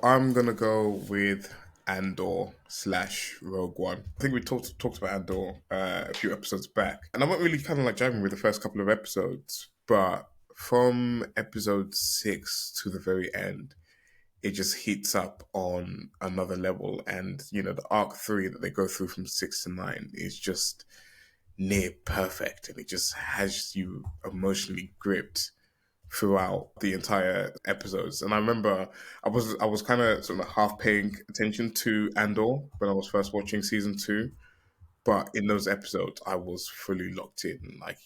I'm gonna go with Andor slash Rogue One. I think we talked about Andor a few episodes back, and I'm not really kind of like jamming with the first couple of episodes, but from episode 6 to the very end, it just heats up on another level. And the arc 3 that they go through from 6 to 9 is just near perfect, and it just has you emotionally gripped throughout the entire episodes. And I remember I was kind of sort of half paying attention to Andor when I was first watching season 2, but in those episodes I was fully locked in. Like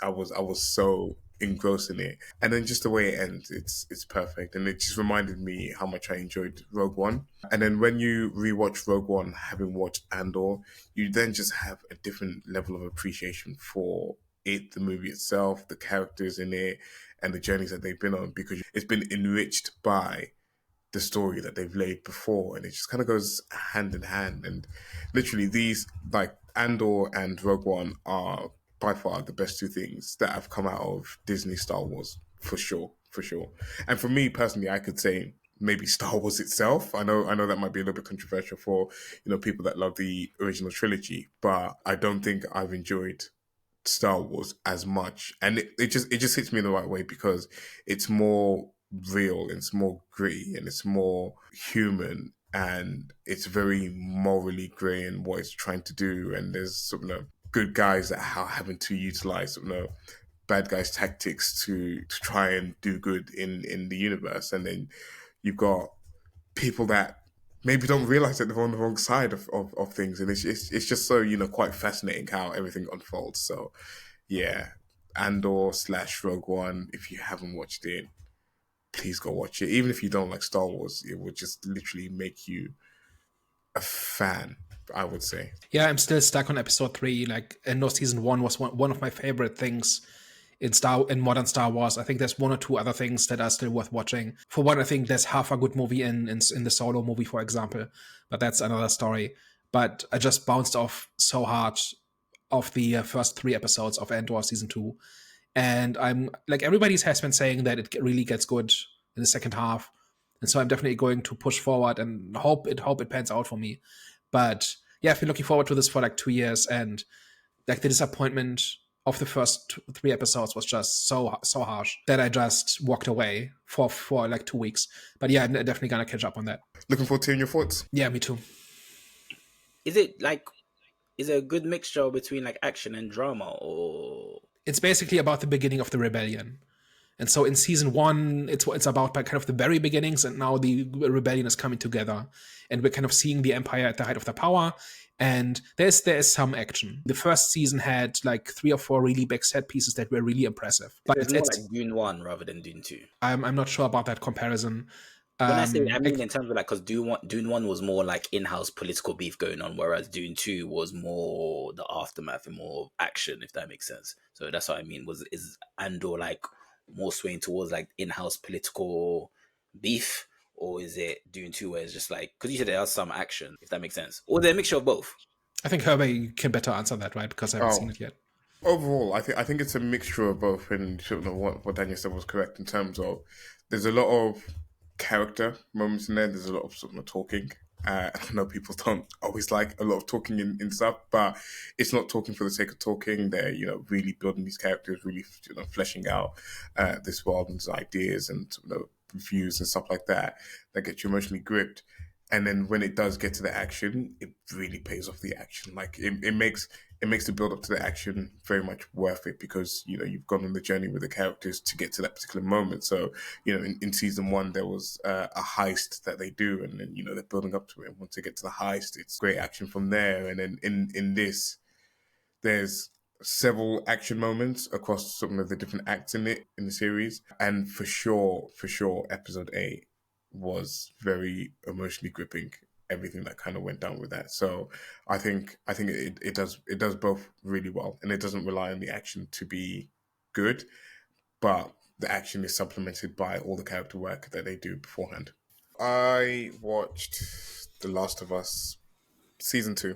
I was so engrossed in it, and then just the way it ends, it's perfect, and it just reminded me how much I enjoyed Rogue One. And then when you rewatch Rogue One, having watched Andor, you then just have a different level of appreciation for it, the movie itself, the characters in it, and the journeys that they've been on, because it's been enriched by the story that they've laid before, and it just kind of goes hand in hand. And literally, these, like Andor and Rogue One, are by far the best two things that have come out of Disney Star Wars, for sure, for sure. And for me personally, I could say maybe Star Wars itself. I know that might be a little bit controversial for people that love the original trilogy, but I don't think I've enjoyed Star Wars as much, and it just hits me in the right way, because it's more real, it's more gritty, and it's more human, and it's very morally grey in what it's trying to do. And there's good guys that are having to utilize bad guys tactics to try and do good in the universe. And then you've got people that maybe don't realize that they're on the wrong side of things, and it's just so quite fascinating how everything unfolds. So yeah, Andor slash Rogue One, if you haven't watched it, please go watch it. Even if you don't like Star Wars, it will just literally make you a fan, I would say. Yeah, I'm still stuck on episode 3. Like, Endor season 1 was one of my favorite things in modern Star Wars. I think there's one or two other things that are still worth watching. For one, I think there's half a good movie in the Solo movie, for example, but that's another story. But I just bounced off so hard of the first 3 episodes of Andor season 2, and I'm like, everybody has been saying that it really gets good in the second half, and so I'm definitely going to push forward and hope it pans out for me. But yeah, I've been looking forward to this for like 2 years, and like the disappointment of the first 3 episodes was just so harsh that I just walked away for like 2 weeks. But yeah, I'm definitely gonna catch up on that. Looking forward to hearing your thoughts. Yeah, me too. Is it like, is it a good mixture between like action and drama, or It's basically about the beginning of the rebellion. And so in season 1, it's about kind of the very beginnings, and now the rebellion is coming together, and we're kind of seeing the empire at the height of their power. And there is some action. The first season had like 3 or 4 really big set pieces that were really impressive. But it's more like Dune 1 rather than Dune 2? I'm not sure about that comparison. When I say, I mean in terms of like, because Dune 1 was more like in-house political beef going on, whereas Dune 2 was more the aftermath and more action, if that makes sense. So that's what I mean. Is Andor like more swaying towards like in-house political beef, or is it Dune 2 where it's just like, because you said there was some action, if that makes sense, or they're a mixture of both? I think Herbie can better answer that, right? Because I haven't seen it yet. Overall, I think it's a mixture of both, and what Daniel said was correct in terms of there's a lot of character moments in there. There's a lot of talking. I know people don't always like a lot of talking in stuff, but it's not talking for the sake of talking. They're really building these characters, really fleshing out this world and its ideas and views and stuff like that get you emotionally gripped. And then when it does get to the action, it really pays off the action. Like it makes the build up to the action very much worth it, because you've gone on the journey with the characters to get to that particular moment. So in season 1 there was a heist that they do, and then they're building up to it. And once they get to the heist, it's great action from there. And then in this, there's several action moments across some of the different acts in the series, and for sure, episode 8 was very emotionally gripping. Everything that kind of went down with that. So I think it does both really well, and it doesn't rely on the action to be good, but the action is supplemented by all the character work that they do beforehand. I watched The Last of Us season 2,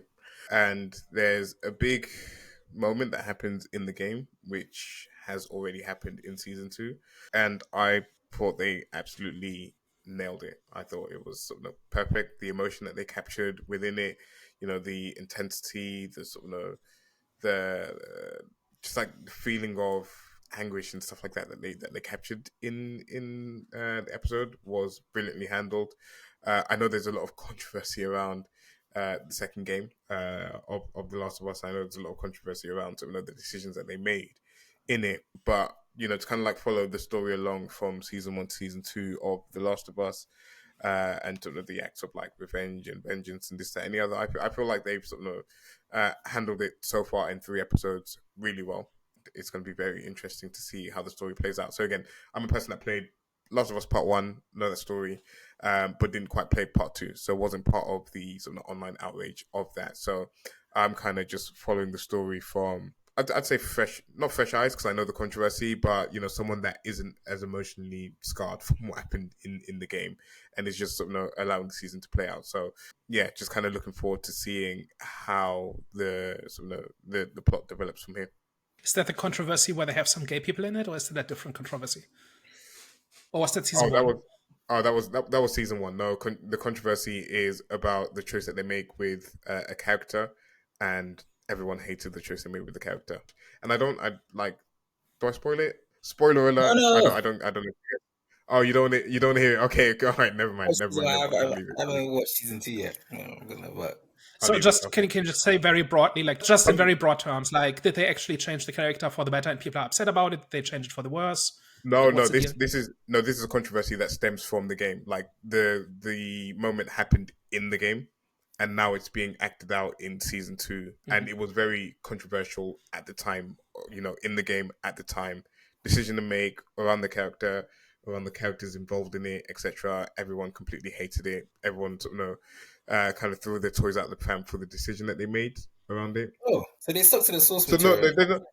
and there's a big moment that happens in the game which has already happened in season 2, and I thought they absolutely nailed it. I thought it was sort of perfect. The emotion that they captured within it, the intensity, the sort of the just like the feeling of anguish and stuff like that they captured in the episode was brilliantly handled. I know there's a lot of controversy around the second game of The Last of Us. I know there's a lot of controversy around the decisions that they made in it, but to kind of like follow the story along from season 1 to season 2 of The Last of Us, and sort of the acts of like revenge and vengeance and this, that, and the other. I feel like they've sort of handled it so far in 3 episodes really well. It's going to be very interesting to see how the story plays out. So again, I'm a person that played Last of Us Part 1, know that story, but didn't quite play Part 2. So wasn't part of the sort of online outrage of that. So I'm kind of just following the story from, I'd say not fresh eyes, because I know the controversy, but someone that isn't as emotionally scarred from what happened in the game, and is just sort of allowing the season to play out. So yeah, just kind of looking forward to seeing how the the plot develops from here. Is that the controversy where they have some gay people in it, or is that a different controversy? Or was that Oh, season that 1? was that was season 1. No, the controversy is about the choice that they make with a character, and everyone hated the choice they made with the character. And I like. Do I spoil it? Spoiler No, alert! no. I don't. Oh, you don't hear it? Okay, all right. Never mind. Never mind. Never mind. I'll leave it. I haven't watched season 2 yet. No, I'm gonna, but I'll So leave it. just Okay. can you just say very broadly, like just in Um, very broad terms, like did they actually change the character for the better and people are upset about it? Did they change it for the worse? No, Like, no. what's the This deal? this is no. This is a controversy that stems from the game. Like the moment happened in the game, and now it's being acted out in season 2, and it was very controversial at the time. In the game at the time, decision to make around the character, around the characters involved in it, etc. Everyone completely hated it. Everyone kind of threw their toys out the pram for the decision that they made around it. so they stuck to the source So no, material.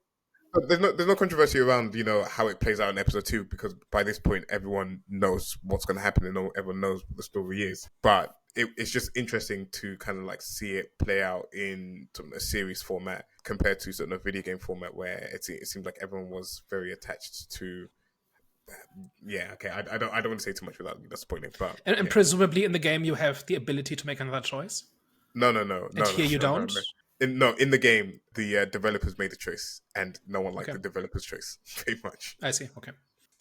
there's no controversy around how it plays out in episode 2, because by this point everyone knows what's going to happen and everyone knows what the story is. But it's just interesting to kind of like see it play out in sort of a series format compared to sort of a video game format where it seems like everyone was very attached to. Yeah, okay. I don't want to say too much without spoiling, but And yeah. presumably in the game you have the ability to make another choice. No, And here you don't. In the game, the developers made the choice, and no one liked Okay. the developers' choice very much. I see. Okay.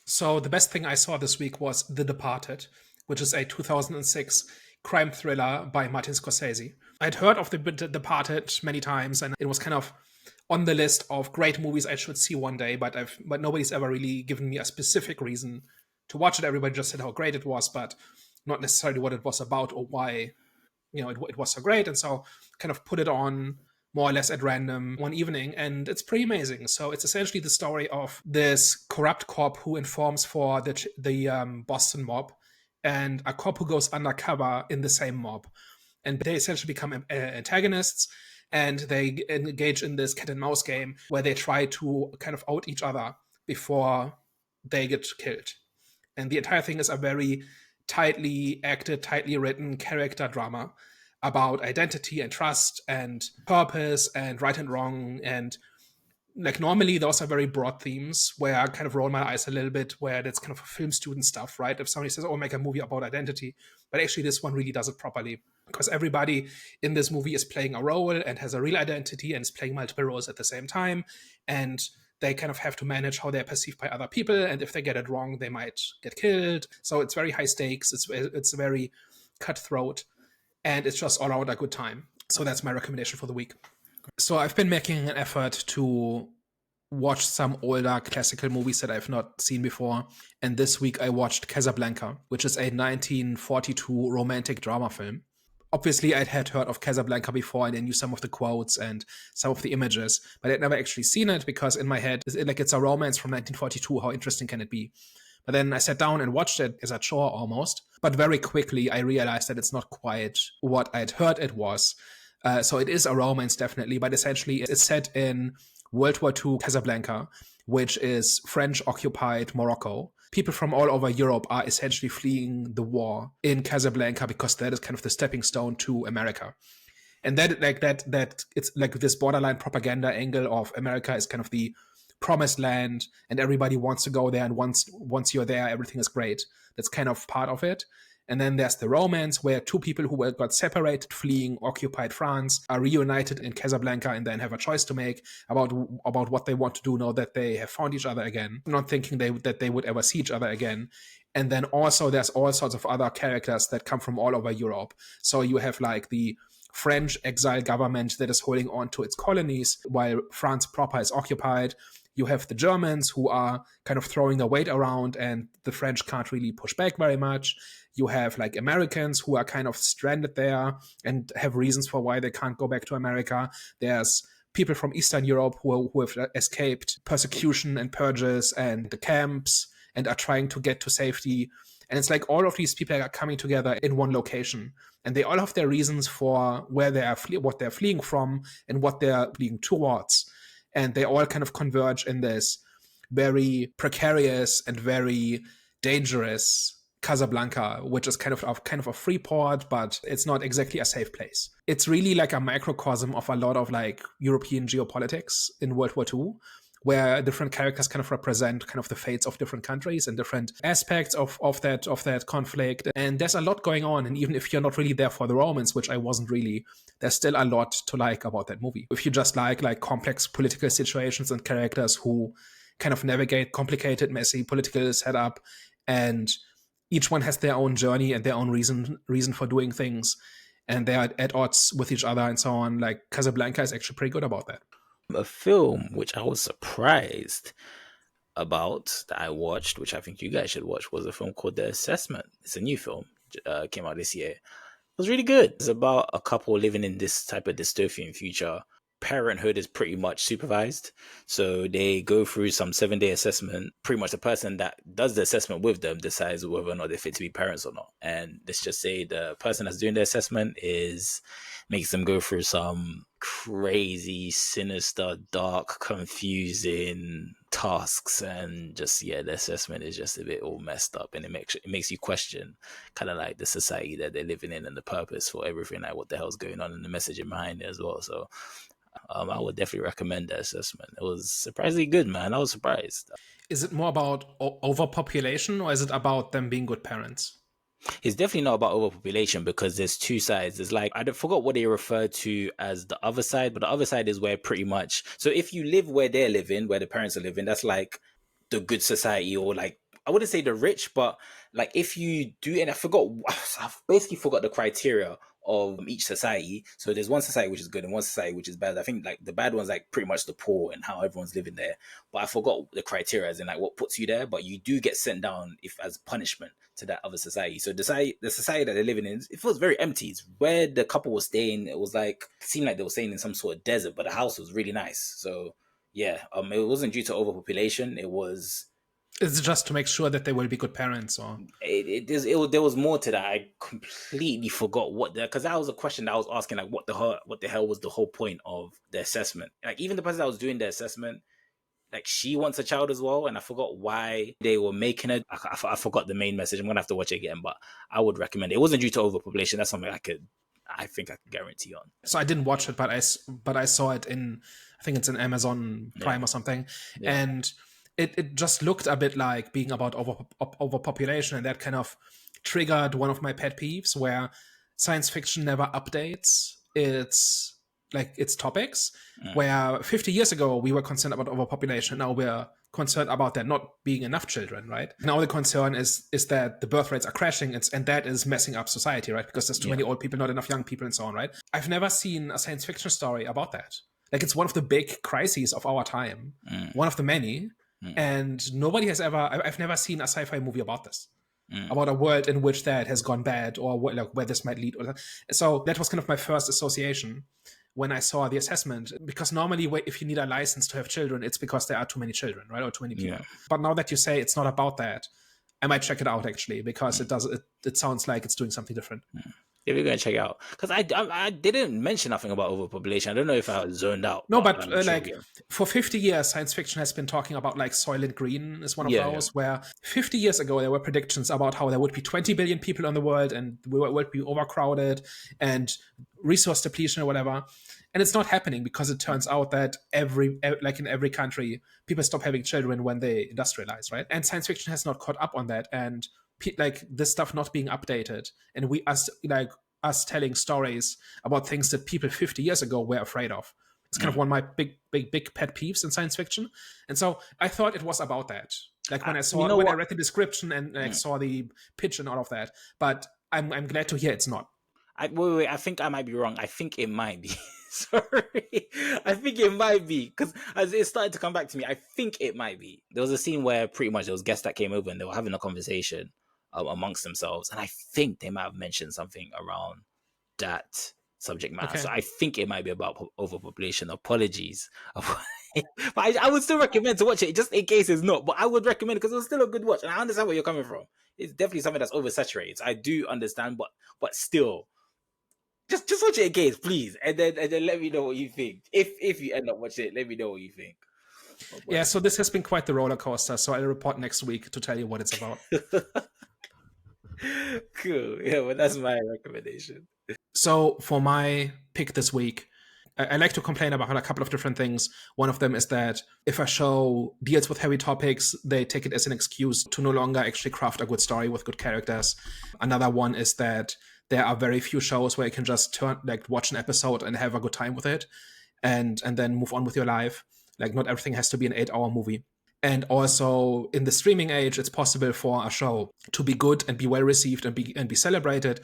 So the best thing I saw this week was The Departed, which is a 2006 crime thriller by Martin Scorsese. I'd heard of The Departed many times, and it was kind of on the list of great movies I should see one day, but nobody's ever really given me a specific reason to watch it. Everybody just said how great it was, but not necessarily what it was about or why it was so great. And so kind of put it on more or less at random one evening, and it's pretty amazing. So it's essentially the story of this corrupt cop who informs for the Boston mob, and a cop who goes undercover in the same mob, and they essentially become antagonists, and they engage in this cat and mouse game where they try to kind of out each other before they get killed. And the entire thing is a very tightly acted, tightly written character drama about identity and trust and purpose and right and wrong. And like normally those are very broad themes where I kind of roll my eyes a little bit, where that's kind of film student stuff, right? If somebody says, oh, make a movie about identity, but actually this one really does it properly, because everybody in this movie is playing a role and has a real identity and is playing multiple roles at the same time. And they kind of have to manage how they're perceived by other people. And if they get it wrong, they might get killed. So it's very high stakes. It's very cutthroat. And it's just all around a good time. So that's my recommendation for the week. So I've been making an effort to watch some older classical movies that I've not seen before. And this week I watched Casablanca, which is a 1942 romantic drama film. Obviously, I'd had heard of Casablanca before, and I knew some of the quotes and some of the images, but I'd never actually seen it because in my head, it's a romance from 1942. How interesting can it be? But then I sat down and watched it as a chore almost. But very quickly, I realized that it's not quite what I'd heard it was. So it is a romance, definitely, but essentially it's set in World War II Casablanca, which is French-occupied Morocco. People from all over Europe are essentially fleeing the war in Casablanca because that is kind of the stepping stone to America. And that it's like this borderline propaganda angle of America is kind of the promised land and everybody wants to go there, and once you're there, everything is great. That's kind of part of it. And then there's the romance, where two people who got separated fleeing occupied France are reunited in Casablanca and then have a choice to make about what they want to do now that they have found each other again, not thinking that they would ever see each other again. And then also there's all sorts of other characters that come from all over Europe. So you have like the French exile government that is holding on to its colonies while France proper is occupied. You have the Germans who are kind of throwing their weight around and the French can't really push back very much. You have like Americans who are kind of stranded there and have reasons for why they can't go back to America. There's people from Eastern Europe who have escaped persecution and purges and the camps and are trying to get to safety. And it's like all of these people are coming together in one location. And they all have their reasons for where they are what they're fleeing from and what they're fleeing towards. And they all kind of converge in this very precarious and very dangerous Casablanca, which is kind of a free port, but it's not exactly a safe place. It's really like a microcosm of a lot of like European geopolitics in World War II, where different characters kind of represent kind of the fates of different countries and different aspects of that conflict. And there's a lot going on. And even if you're not really there for the romance, which I wasn't really, there's still a lot to like about that movie. If you just like complex political situations and characters who kind of navigate complicated, messy political setup, and each one has their own journey and their own reason for doing things, and they are at odds with each other and so on. Like Casablanca is actually pretty good about that. A film which I was surprised about that I watched, which I think you guys should watch, was a film called The Assessment. It's a new film, came out this year. It was really good. It's about a couple living in this type of dystopian future. Parenthood is pretty much supervised. So they go through some 7-day assessment. Pretty much the person that does the assessment with them decides whether or not they're fit to be parents or not. And let's just say the person that's doing the assessment makes them go through some crazy, sinister, dark, confusing tasks, and just the assessment is just a bit all messed up, and it makes you question kind of like the society that they're living in and the purpose for everything, like what the hell's going on and the messaging behind it as well. So I would definitely recommend that assessment. It was surprisingly good, man. I was surprised. Is it more about overpopulation, or is it about them being good parents? It's definitely not about overpopulation, because there's two sides. There's like, I forgot what they refer to as the other side, but the other side is where pretty much, so if you live where they're living, where the parents are living, that's like the good society, or like, I wouldn't say the rich, but like if you do, and I've basically forgot the criteria of each society. So there's one society which is good and one society which is bad. I think like the bad one's like pretty much the poor and how everyone's living there. But I forgot the criteria as in like what puts you there. But you do get sent down if as punishment to that other society. So the society that they're living in, it feels very empty. It's where the couple was staying. It was like, it seemed like they were staying in some sort of desert, but the house was really nice. So yeah, it wasn't due to overpopulation. It was. Is it just to make sure that they will be good parents, or there was more to that? I completely forgot because that was a question that I was asking, like what the hell was the whole point of the assessment? Like even the person that was doing the assessment, like she wants a child as well, and I forgot why they were making it. I forgot the main message. I'm gonna have to watch it again, but I would recommend it. It wasn't due to overpopulation. That's something I think I can guarantee on. So I didn't watch it, but I saw it in, I think it's in Amazon Prime or something, and it just looked a bit like being about overpopulation, and that kind of triggered one of my pet peeves, where science fiction never updates its topics. Where 50 years ago we were concerned about overpopulation, now we're concerned about there not being enough children, right? Now the concern is that the birth rates are crashing, and that is messing up society, right? Because there's too many old people, not enough young people, and so on, right? I've never seen a science fiction story about that. Like, it's one of the big crises of our time, one of the many. And I've never seen a sci-fi movie about this, about a world in which that has gone bad, or where this might lead. So that was kind of my first association when I saw the assessment, because normally if you need a license to have children, it's because there are too many children, right? Or too many people. But now that you say it's not about that, I might check it out actually, because it sounds like it's doing something different. Yeah, we're gonna check it out because I didn't mention nothing about overpopulation. I don't know if I was zoned out, No, but but I'm sure. like for 50 years, science fiction has been talking about like Soylent Green is one of Yeah, yeah. those where 50 years ago there were predictions about how there would be 20 billion people in the world and we would be overcrowded and resource depletion or whatever. And it's not happening because it turns out that like in every country, people stop having children when they industrialize, right? And science fiction has not caught up on that. And like this stuff not being updated and us telling stories about things that people 50 years ago were afraid of. It's kind of one of my big pet peeves in science fiction. And so I thought it was about that. Like when I read the description and like saw the pitch and all of that. But I'm glad to hear it's not. Wait, I think I might be wrong. I think it might be. Sorry. I think it might be. Because as it started to come back to me, I think it might be. There was a scene where pretty much there was guests that came over and they were having a conversation amongst themselves. And I think they might have mentioned something around that subject matter. Okay. So I think it might be about overpopulation. Apologies. But I would still recommend to watch it just in case it's not. But I would recommend it because it was still a good watch. And I understand where you're coming from. It's definitely something that's oversaturated. So I do understand, but still. Just watch it again, please, and then let me know what you think. If you end up watching it, let me know what you think. Yeah, so this has been quite the roller coaster. So I'll report next week to tell you what it's about. Cool. Yeah, well, that's my recommendation. So for my pick this week, I like to complain about a couple of different things. One of them is that if a show deals with heavy topics, they take it as an excuse to no longer actually craft a good story with good characters. Another one is that there are very few shows where you can just watch an episode and have a good time with it and then move on with your life. Like not everything has to be an 8-hour movie. And also in the streaming age, it's possible for a show to be good and be well received and be celebrated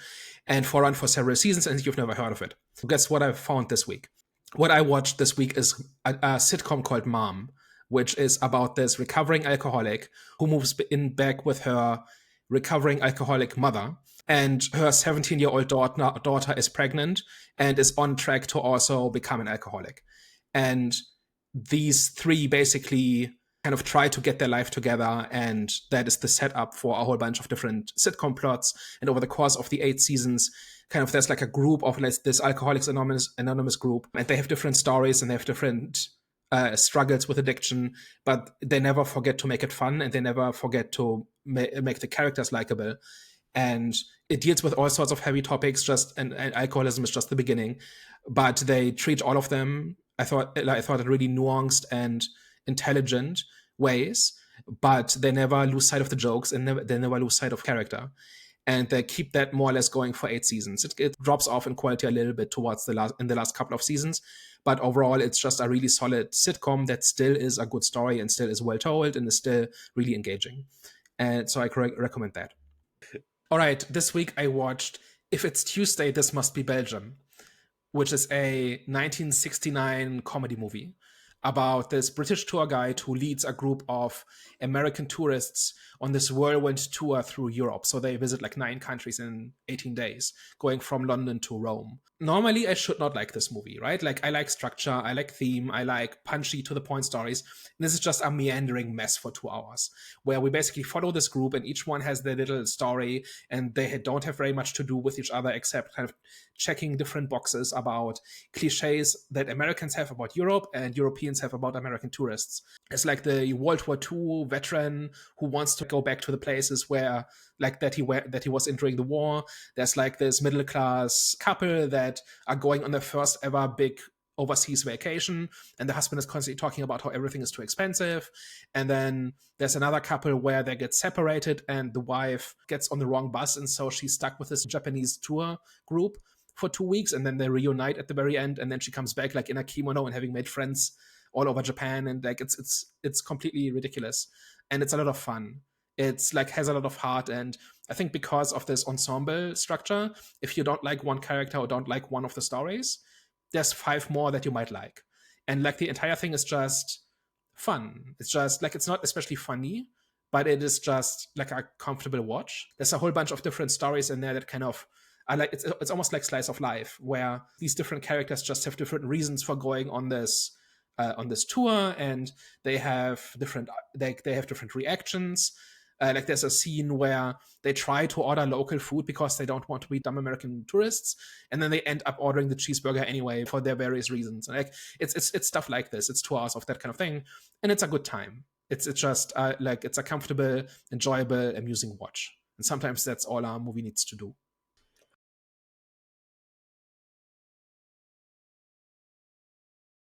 and for run for several seasons and you've never heard of it. So guess what I found this week? What I watched this week is a sitcom called Mom, which is about this recovering alcoholic who moves back with her recovering alcoholic mother. And her 17-year-old daughter is pregnant and is on track to also become an alcoholic. And these three basically kind of try to get their life together, and that is the setup for a whole bunch of different sitcom plots. And over the course of the 8 seasons, kind of there's like a group of this Alcoholics Anonymous group, and they have different stories and they have different struggles with addiction, but they never forget to make it fun and they never forget to make the characters likable. And it deals with all sorts of heavy topics. And alcoholism is just the beginning, but they treat all of them. I thought in really nuanced and intelligent ways, but they never lose sight of the jokes and they never lose sight of character. And they keep that more or less going for 8 seasons. It drops off in quality a little bit towards the last couple of seasons, but overall, it's just a really solid sitcom that still is a good story and still is well told and is still really engaging. And so I recommend that. All right, this week I watched If It's Tuesday, This Must Be Belgium, which is a 1969 comedy movie about this British tour guide who leads a group of American tourists on this whirlwind tour through Europe. So they visit like 9 countries in 18 days, going from London to Rome. Normally, I should not like this movie, right? Like, I like structure, I like theme, I like punchy to the point stories. And this is just a meandering mess for 2 hours, where we basically follow this group and each one has their little story and they don't have very much to do with each other except kind of checking different boxes about cliches that Americans have about Europe and Europeans have about American tourists. It's like the World War II veteran who wants to go back to the places where, like, that he was in during the war. There's like this middle class couple that are going on their first ever big overseas vacation, and the husband is constantly talking about how everything is too expensive. And then there's another couple where they get separated and the wife gets on the wrong bus, and so she's stuck with this Japanese tour group for 2 weeks, and then they reunite at the very end, and then she comes back like in a kimono and having made friends all over Japan, and like it's completely ridiculous, and it's a lot of fun. It's like has a lot of heart, and I think because of this ensemble structure, if you don't like one character or don't like one of the stories, there's 5 more that you might like, and like the entire thing is just fun. It's just like it's not especially funny, but it is just like a comfortable watch. There's a whole bunch of different stories in there that kind of I like. It's almost like slice of life, where these different characters just have different reasons for going on this tour, and they have different reactions. Like there's a scene where they try to order local food because they don't want to be dumb American tourists, and then they end up ordering the cheeseburger anyway for their various reasons. And like it's stuff like this. It's 2 hours of that kind of thing, and it's a good time. It's just like it's a comfortable, enjoyable, amusing watch. And sometimes that's all our movie needs to do.